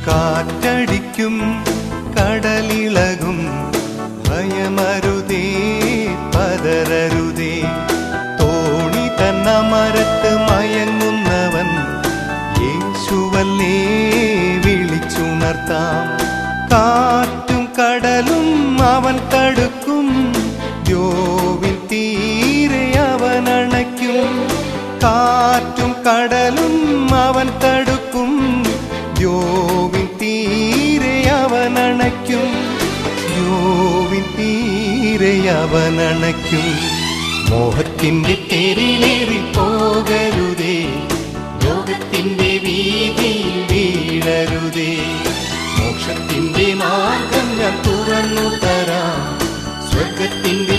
കാറ്റടിക്കും കടലിളകും ഭയമരുതേ പതരരുതേ. തോണി തന്ന മരത്ത് മയങ്ങുന്നവൻ യേശുവല്ലേ വിളിച്ചുണർത്താം. കാറ്റും കടലും അവൻ തടുക്കും, ദ്യോവിൻ തീരെ അവൻ അണയ്ക്കും. കാറ്റും കടലും അവൻ തടുക്കും, ദ്യോവിൻ തീരെ അവൻ അണയ്ക്കും. ദ്യോവിൻ തീരെ അവൻ അണയ്ക്കും. മോഹത്തിന്റെ തെരിലേറി പോകരുതേ, ലോകത്തിന്റെ വീതിയിൽ വീഴരുതേ. മോക്ഷത്തിന്റെ മാർഗം ഞാൻ തുറന്നു തരാം, സ്വർഗത്തിന്റെ